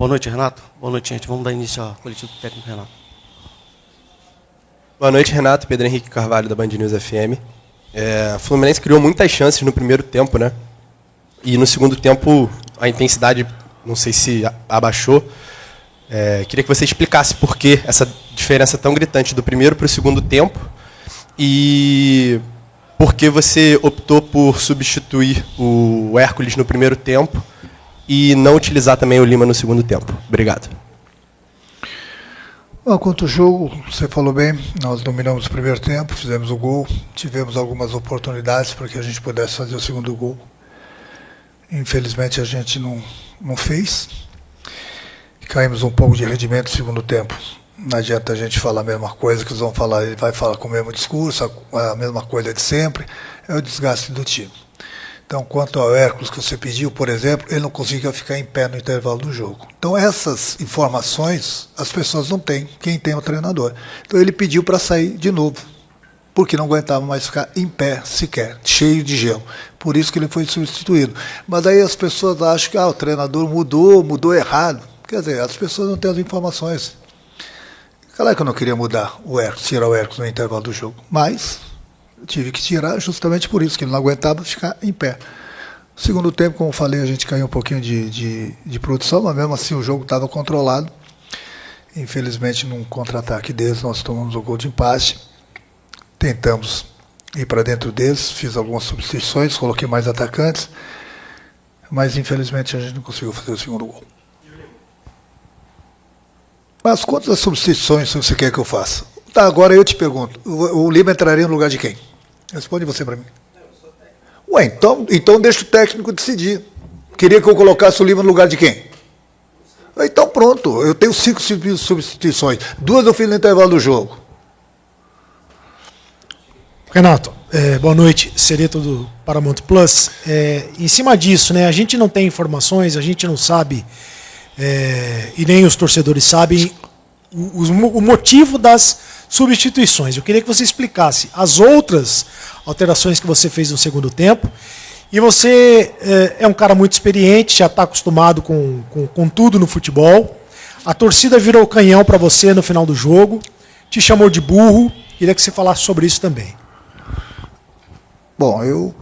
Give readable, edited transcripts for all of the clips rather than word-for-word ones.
Boa noite, Renato. Boa noite, gente. Vamos dar início ao coletivo técnico, Renato. Boa noite, Renato. Pedro Henrique Carvalho, da Band News FM. O Fluminense criou muitas chances no primeiro tempo, né? E no segundo tempo a intensidade, não sei se abaixou. Queria que você explicasse por que essa diferença tão gritante do primeiro para o segundo tempo e por que você optou por substituir o Hércules no primeiro tempo e não utilizar também o Lima no segundo tempo. Obrigado. Bom, quanto ao jogo, você falou bem, nós dominamos o primeiro tempo, fizemos o gol, tivemos algumas oportunidades para que a gente pudesse fazer o segundo gol. Infelizmente a gente não fez. Caímos um pouco de rendimento no segundo tempo. Não adianta a gente falar a mesma coisa que eles vão falar, ele vai falar com o mesmo discurso, a mesma coisa de sempre, é o desgaste do time. Então, quanto ao Hércules que você pediu, por exemplo, ele não conseguia ficar em pé no intervalo do jogo. Então, essas informações as pessoas não têm, quem tem é o treinador. Então, ele pediu para sair de novo, porque não aguentava mais ficar em pé sequer, cheio de gelo. Por isso que ele foi substituído. Mas aí as pessoas acham que o treinador mudou errado. Quer dizer, as pessoas não têm as informações. Claro que eu não queria mudar o Hércules, tirar o Hércules no intervalo do jogo, mas tive que tirar justamente por isso, que ele não aguentava ficar em pé. No segundo tempo, como eu falei, a gente caiu um pouquinho de produção, mas mesmo assim o jogo estava controlado. Infelizmente, num contra-ataque deles, nós tomamos o gol de empate. Tentamos ir para dentro deles, fiz algumas substituições, coloquei mais atacantes, mas infelizmente a gente não conseguiu fazer o segundo gol. Mas quantas substituições você quer que eu faça? Tá, agora eu te pergunto, o Lima entraria no lugar de quem? Responde você para mim. Ué, então deixa o técnico decidir. Queria que eu colocasse o Lima no lugar de quem? Então pronto, eu tenho 5 substituições. 2 eu fiz no intervalo do jogo. Renato, boa noite, Sereto do Paramount Plus. Em cima disso, né, a gente não tem informações, a gente não sabe, e nem os torcedores sabem o motivo das substituições. Eu queria que você explicasse as outras alterações que você fez no segundo tempo. E você é um cara muito experiente, já está acostumado com tudo no futebol. A torcida virou canhão para você no final do jogo, te chamou de burro. Queria que você falasse sobre isso também. Bom, eu,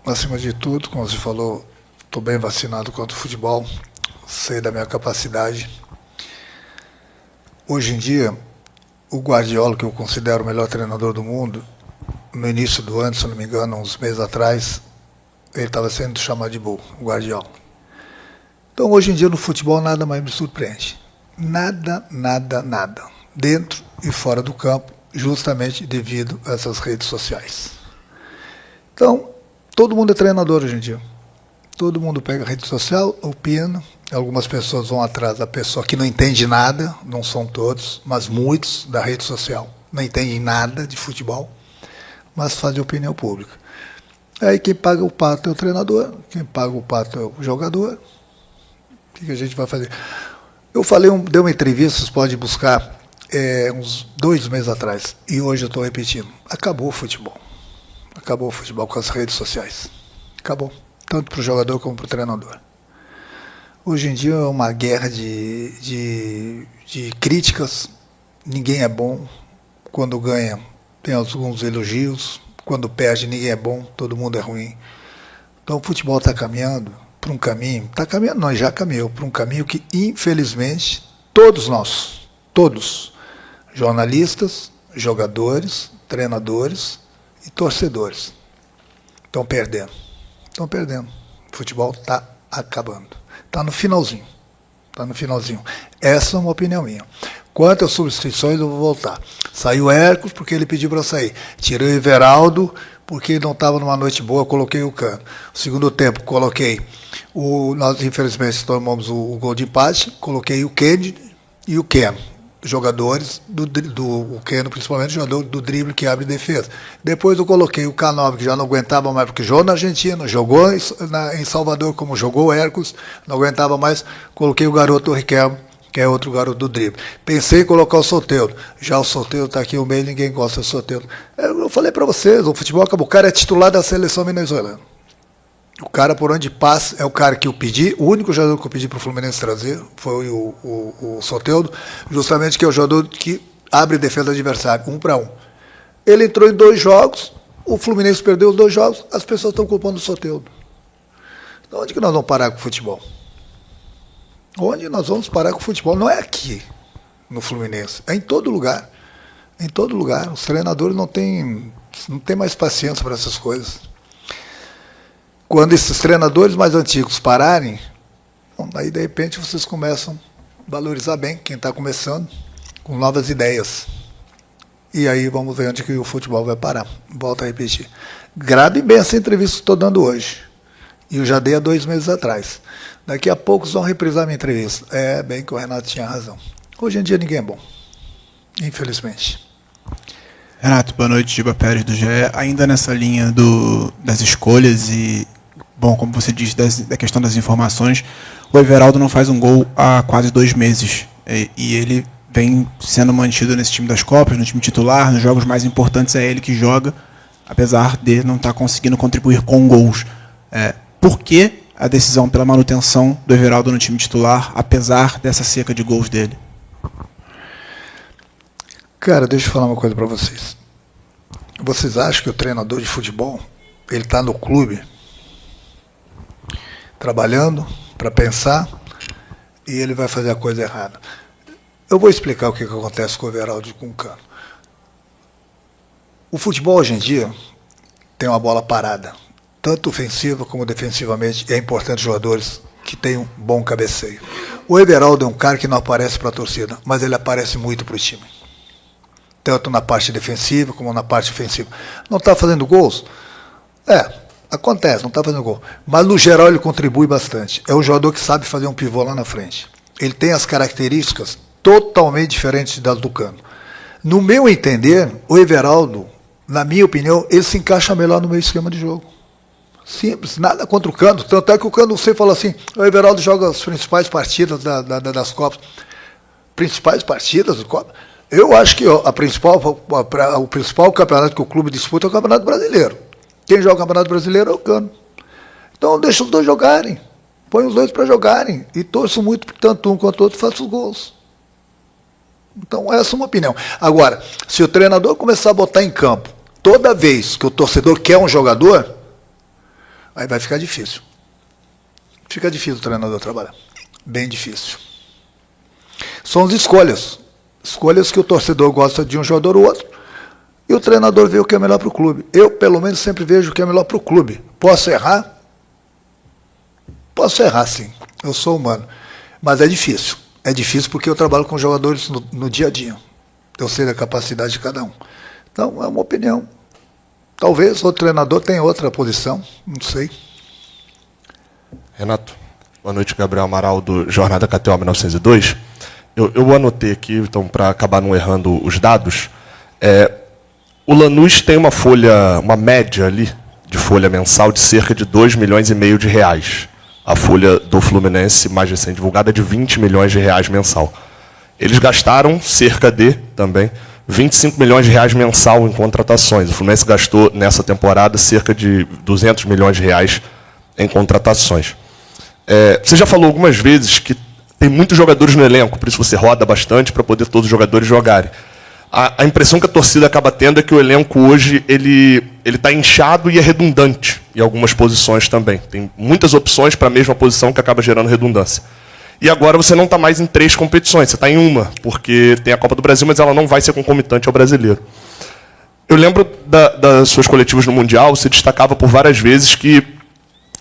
acima de tudo, como você falou, estou bem vacinado contra o futebol, sei da minha capacidade. Hoje em dia, o Guardiola, que eu considero o melhor treinador do mundo, no início do ano, se não me engano, uns meses atrás, ele estava sendo chamado de burro, o Guardiola. Então, hoje em dia, no futebol, nada mais me surpreende. Nada. Dentro e fora do campo, justamente devido a essas redes sociais. Então, todo mundo é treinador hoje em dia. Todo mundo pega a rede social, opina. Algumas pessoas vão atrás da pessoa que não entende nada, não são todos, mas muitos da rede social não entendem nada de futebol, mas fazem opinião pública. Aí quem paga o pato é o treinador, quem paga o pato é o jogador. O que a gente vai fazer? Eu dei uma entrevista, vocês podem buscar, uns 2 meses atrás, e hoje eu estou repetindo. Acabou o futebol. Acabou o futebol com as redes sociais. Acabou. Tanto para o jogador como para o treinador. Hoje em dia é uma guerra de críticas. Ninguém é bom. Quando ganha, tem alguns elogios. Quando perde, ninguém é bom. Todo mundo é ruim. Então o futebol está caminhando para um caminho. Está caminhando, não, já caminhou para um caminho que, infelizmente, todos nós, jornalistas, jogadores, treinadores e torcedores, estão perdendo. Estão perdendo. O futebol está acabando. Está no finalzinho. Está no finalzinho. Essa é uma opinião minha. Quanto às substituições, eu vou voltar. Saiu o Hércules porque ele pediu para sair. Tirei o Everaldo porque ele não estava numa noite boa, coloquei o Cano. No segundo tempo, coloquei nós, infelizmente, tomamos o gol de empate, coloquei o Kennedy e o Keno. Jogadores o Keno, principalmente, jogador do drible que abre defesa. Depois eu coloquei o Canova, que já não aguentava mais, porque jogou na Argentina, jogou em Salvador, como jogou o Hércules, não aguentava mais, coloquei o garoto Riquelme, que é outro garoto do drible. Pensei em colocar o Soteldo. Já o Soteldo está aqui no meio, ninguém gosta do Soteldo. Eu falei para vocês, o futebol acabou. O cara é titular da seleção venezuelana. O cara por onde passa é o cara que eu pedi, o único jogador que eu pedi para o Fluminense trazer foi o Soteldo, justamente que é o jogador que abre defesa do adversário, 1 para 1. Ele entrou em 2 jogos, o Fluminense perdeu os 2 jogos, as pessoas estão culpando o Soteldo. Então, onde que nós vamos parar com o futebol? Onde nós vamos parar com o futebol? Não é aqui, no Fluminense, é em todo lugar. Em todo lugar. Os treinadores não têm mais paciência para essas coisas. Quando esses treinadores mais antigos pararem, bom, aí de repente vocês começam a valorizar bem quem está começando, com novas ideias. E aí vamos ver onde que o futebol vai parar. Volto a repetir. Grave bem essa entrevista que estou dando hoje. E eu já dei há 2 meses atrás. Daqui a pouco vão reprisar minha entrevista. É bem que o Renato tinha razão. Hoje em dia ninguém é bom. Infelizmente. Renato, boa noite, Giba Pérez do GE. Ainda nessa linha das escolhas e, bom, como você disse, da questão das informações, o Everaldo não faz um gol há quase 2 meses. E ele vem sendo mantido nesse time das Copas, no time titular, nos jogos mais importantes é ele que joga, apesar de não estar conseguindo contribuir com gols. Por que a decisão pela manutenção do Everaldo no time titular, apesar dessa seca de gols dele? Cara, deixa eu falar uma coisa para vocês. Vocês acham que o treinador de futebol, ele está no clube, trabalhando para pensar, e ele vai fazer a coisa errada? Eu vou explicar o que acontece com o Everaldo e com o Cano. O futebol hoje em dia tem uma bola parada, tanto ofensiva como defensivamente, e é importante jogadores que tenham um bom cabeceio. O Everaldo é um cara que não aparece para a torcida, mas ele aparece muito para o time. Tanto na parte defensiva como na parte ofensiva. Não está fazendo gols? Acontece, não está fazendo gol. Mas no geral ele contribui bastante. É um jogador que sabe fazer um pivô lá na frente. Ele tem as características totalmente diferentes das do Cano. No meu entender, o Everaldo, na minha opinião, ele se encaixa melhor no meu esquema de jogo. Simples, nada contra o Cano. Tanto é que o Cano, você fala assim, o Everaldo joga as principais partidas das Copas. Principais partidas do Copa? Eu acho que o principal campeonato que o clube disputa é o Campeonato Brasileiro. Quem joga o Campeonato Brasileiro é o Cano. Então deixa os dois jogarem. Põe os dois para jogarem. E torço muito que tanto um quanto o outro façam os gols. Então essa é uma opinião. Agora, se o treinador começar a botar em campo toda vez que o torcedor quer um jogador, aí vai ficar difícil. Fica difícil o treinador trabalhar. Bem difícil. São as escolhas. Escolhas que o torcedor gosta de um jogador ou outro, e o treinador vê o que é melhor para o clube. Eu, pelo menos, sempre vejo o que é melhor para o clube. Posso errar? Posso errar, sim. Eu sou humano. Mas é difícil. É difícil porque eu trabalho com jogadores no dia a dia. Eu sei da capacidade de cada um. Então, é uma opinião. Talvez o treinador tenha outra posição, não sei. Renato, boa noite, Gabriel Amaral, do Jornada KTO 1902. Eu anotei aqui, então, para acabar não errando os dados. O Lanús tem uma média ali de folha mensal de cerca de 2,5 milhões de reais. A folha do Fluminense, mais recente divulgada, é de 20 milhões de reais mensal. Eles gastaram cerca de, também, 25 milhões de reais mensal em contratações. O Fluminense gastou, nessa temporada, cerca de 200 milhões de reais em contratações. Você já falou algumas vezes que tem muitos jogadores no elenco, por isso você roda bastante para poder todos os jogadores jogarem. A impressão que a torcida acaba tendo é que o elenco hoje ele está inchado e é redundante em algumas posições também. Tem muitas opções para a mesma posição que acaba gerando redundância. E agora você não está mais em 3 competições, você está em uma, porque tem a Copa do Brasil, mas ela não vai ser concomitante ao brasileiro. Eu lembro das suas coletivas no Mundial, você destacava por várias vezes que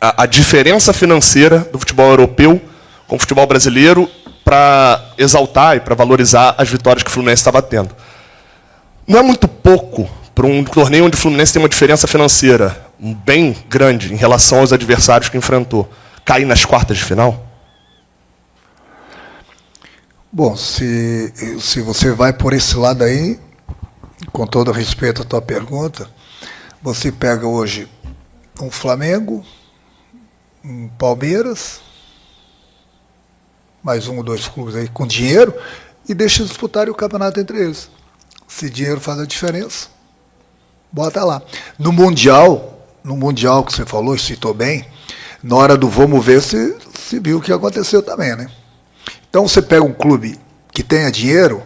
a diferença financeira do futebol europeu com o futebol brasileiro para exaltar e para valorizar as vitórias que o Fluminense estava tendo. Não é muito pouco para um torneio onde o Fluminense tem uma diferença financeira bem grande em relação aos adversários que enfrentou, cair nas quartas de final? Bom, se você vai por esse lado aí, com todo respeito à tua pergunta, você pega hoje um Flamengo, um Palmeiras, mais 1 ou 2 clubes aí com dinheiro, e deixa disputarem o campeonato entre eles. Se dinheiro faz a diferença, bota lá. No Mundial, no Mundial que você falou e citou bem, na hora do vamos ver, se viu o que aconteceu também, né? Então você pega um clube que tenha dinheiro,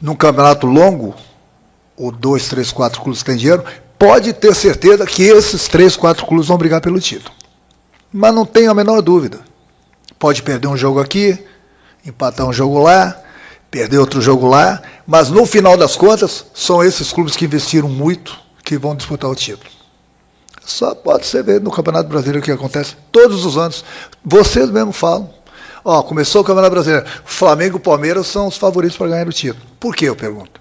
num campeonato longo, ou 2, 3, 4 clubes que têm dinheiro, pode ter certeza que esses 3, 4 clubes vão brigar pelo título. Mas não tenho a menor dúvida. Pode perder um jogo aqui, empatar um jogo lá, perder outro jogo lá, mas no final das contas, são esses clubes que investiram muito que vão disputar o título. Só pode ser ver no Campeonato Brasileiro o que acontece todos os anos. Vocês mesmos falam. Ó, começou o Campeonato Brasileiro. Flamengo e Palmeiras são os favoritos para ganhar o título. Por que, eu pergunto?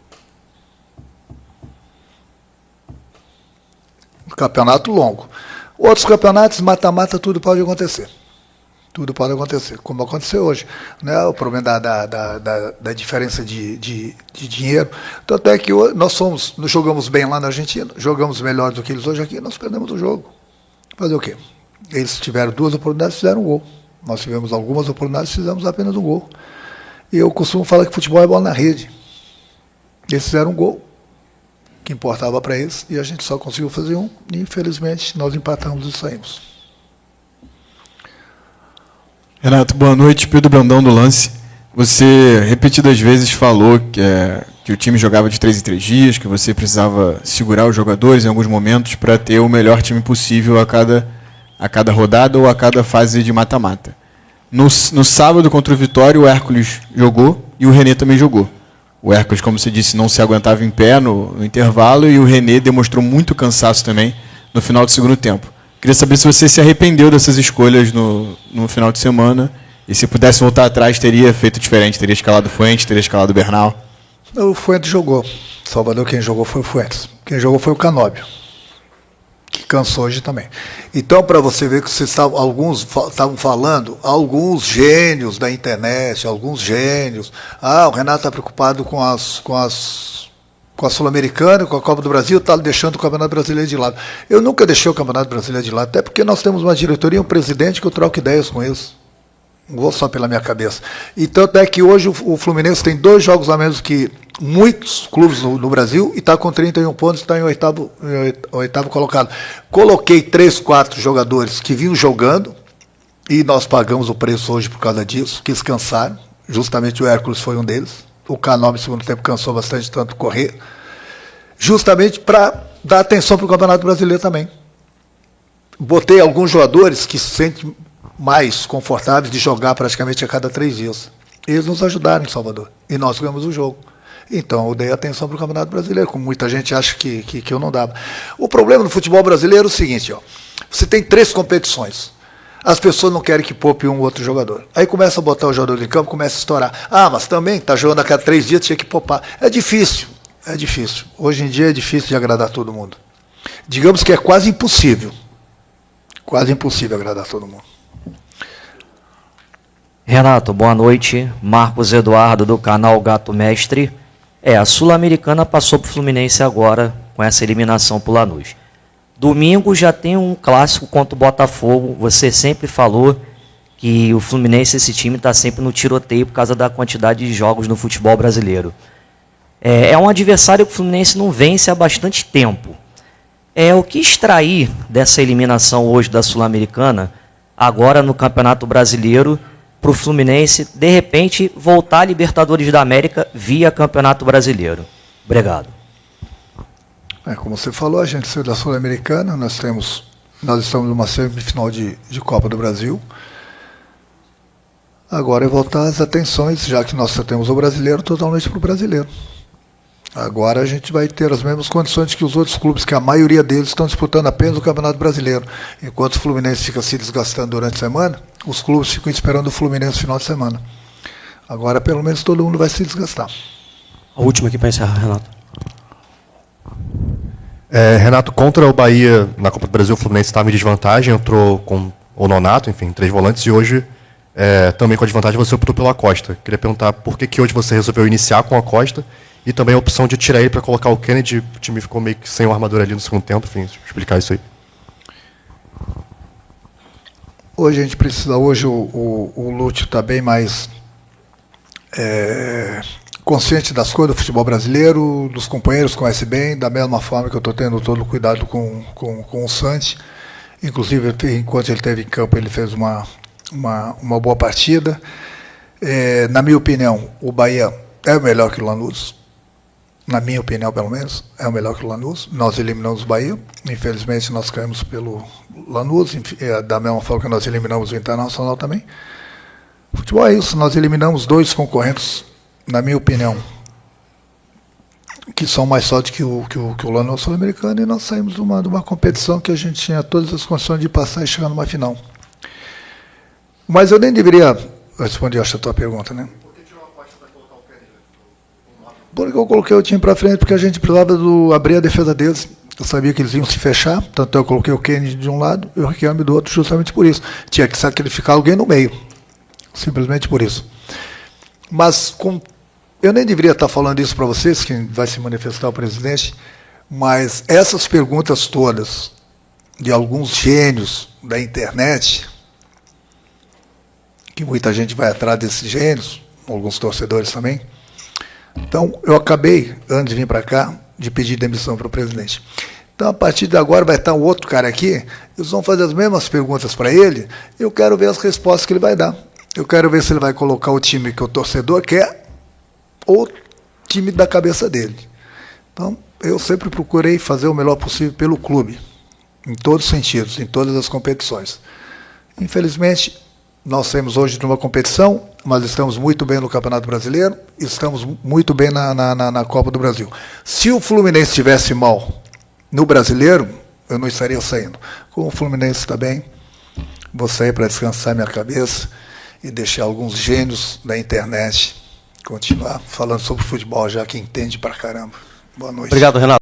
Campeonato longo. Outros campeonatos, mata-mata, tudo pode acontecer. Tudo pode acontecer, como aconteceu hoje. Né? O problema da diferença de dinheiro. Tanto é que hoje nós jogamos bem lá na Argentina, jogamos melhor do que eles hoje aqui, nós perdemos o jogo. Fazer o quê? Eles tiveram 2 oportunidades, fizeram um gol. Nós tivemos algumas oportunidades, fizemos apenas um gol. E eu costumo falar que futebol é bola na rede. Eles fizeram um gol, que importava para eles, e a gente só conseguiu fazer um, e infelizmente nós empatamos e saímos. Renato, boa noite. Pedro Brandão do Lance. Você repetidas vezes falou que o time jogava de 3 em 3 dias, que você precisava segurar os jogadores em alguns momentos para ter o melhor time possível a cada rodada ou a cada fase de mata-mata. No sábado contra o Vitória, o Hércules jogou e o René também jogou. O Hércules, como você disse, não se aguentava em pé no intervalo e o René demonstrou muito cansaço também no final do segundo tempo. Queria saber se você se arrependeu dessas escolhas no final de semana e se pudesse voltar atrás, teria feito diferente, teria escalado o Fuentes, teria escalado o Bernal. O Fuentes jogou. Salvador, quem jogou foi o Fuentes. Quem jogou foi o Canóbio, que cansou hoje também. Então, para você ver que alguns estavam falando, alguns gênios da internet, alguns gênios, o Renato está preocupado com a Sul-Americana, com a Copa do Brasil, está deixando o Campeonato Brasileiro de lado. Eu nunca deixei o Campeonato Brasileiro de lado, até porque nós temos uma diretoria e um presidente que eu troco ideias com eles. Não vou só pela minha cabeça. E tanto é que hoje o Fluminense tem 2 jogos a menos que muitos clubes no Brasil e está com 31 pontos, está em oitavo colocado. Coloquei 3, 4 jogadores que vinham jogando e nós pagamos o preço hoje por causa disso, que descansaram. Justamente o Hércules foi um deles. O Canóbio, no segundo tempo, cansou bastante, tanto correr. Justamente para dar atenção para o Campeonato Brasileiro também. Botei alguns jogadores que se sentem mais confortáveis de jogar praticamente a cada 3 dias. Eles nos ajudaram em Salvador. E nós ganhamos o jogo. Então, eu dei atenção para o Campeonato Brasileiro, como muita gente acha que eu não dava. O problema no futebol brasileiro é o seguinte, você tem 3 competições. As pessoas não querem que poupe um ou outro jogador. Aí começa a botar o jogador em campo, começa a estourar. Mas também está jogando a cada 3 dias, tinha que poupar. É difícil. Hoje em dia é difícil de agradar todo mundo. Digamos que é quase impossível. Quase impossível agradar todo mundo. Renato, boa noite. Marcos Eduardo, do canal Gato Mestre. A Sul-Americana passou para o Fluminense agora, com essa eliminação para o Lanús. Domingo já tem um clássico contra o Botafogo. Você sempre falou que o Fluminense, esse time, está sempre no tiroteio por causa da quantidade de jogos no futebol brasileiro. É um adversário que o Fluminense não vence há bastante tempo. O que extrair dessa eliminação hoje da Sul-Americana, agora no Campeonato Brasileiro, para o Fluminense, de repente, voltar à Libertadores da América via Campeonato Brasileiro? Obrigado. Como você falou, a gente saiu da Sul-Americana, nós estamos numa semifinal de Copa do Brasil. Agora é voltar as atenções, já que nós temos o brasileiro, totalmente para o brasileiro. Agora a gente vai ter as mesmas condições que os outros clubes, que a maioria deles estão disputando apenas o Campeonato Brasileiro. Enquanto o Fluminense fica se desgastando durante a semana, os clubes ficam esperando o Fluminense no final de semana. Agora, pelo menos, todo mundo vai se desgastar. A última aqui para encerrar, Renato. Renato, contra o Bahia na Copa do Brasil, o Fluminense estava em desvantagem, entrou com o Nonato, enfim, 3 volantes, e hoje, também com a desvantagem, você optou pelo Acosta. Queria perguntar por que hoje você resolveu iniciar com o Acosta e também a opção de tirar ele para colocar o Kennedy. O time ficou meio que sem o armador ali no segundo tempo, enfim, explicar isso aí. Hoje a gente precisa, o Lúcio está bem mais consciente das coisas do futebol brasileiro, dos companheiros conhece bem, da mesma forma que eu estou tendo todo o cuidado com o Santi. Inclusive, enquanto ele esteve em campo, ele fez uma boa partida. Na minha opinião, o Bahia é o melhor que o Lanús. Na minha opinião, pelo menos, é o melhor que o Lanús. Nós eliminamos o Bahia. Infelizmente, nós caímos pelo Lanús, da mesma forma que nós eliminamos o Internacional também. O futebol é isso, nós eliminamos 2 concorrentes, na minha opinião, que são mais fortes que o Lanús sul-americano, e nós saímos de uma competição que a gente tinha todas as condições de passar e chegar numa final. Mas eu nem deveria responder a tua pergunta, né? Porque eu coloquei o time para frente, porque a gente precisava abrir a defesa deles. Eu sabia que eles iam se fechar, tanto eu coloquei o Kennedy de um lado e o Riquelme do outro, justamente por isso. Tinha que sacrificar alguém no meio, simplesmente por isso. Mas eu nem deveria estar falando isso para vocês, que vai se manifestar o presidente, mas essas perguntas todas de alguns gênios da internet, que muita gente vai atrás desses gênios, alguns torcedores também. Então, eu acabei, antes de vir para cá, de pedir demissão para o presidente. Então, a partir de agora, vai estar um outro cara aqui, eles vão fazer as mesmas perguntas para ele, e eu quero ver as respostas que ele vai dar. Eu quero ver se ele vai colocar o time que o torcedor quer, ou o time da cabeça dele. Então, eu sempre procurei fazer o melhor possível pelo clube, em todos os sentidos, em todas as competições. Infelizmente, nós saímos hoje de uma competição, mas estamos muito bem no Campeonato Brasileiro, estamos muito bem na Copa do Brasil. Se o Fluminense estivesse mal no Brasileiro, eu não estaria saindo. Como o Fluminense está bem, vou sair para descansar minha cabeça e deixar alguns gênios da internet continuar falando sobre futebol, já que entende pra caramba. Boa noite. Obrigado, Renato.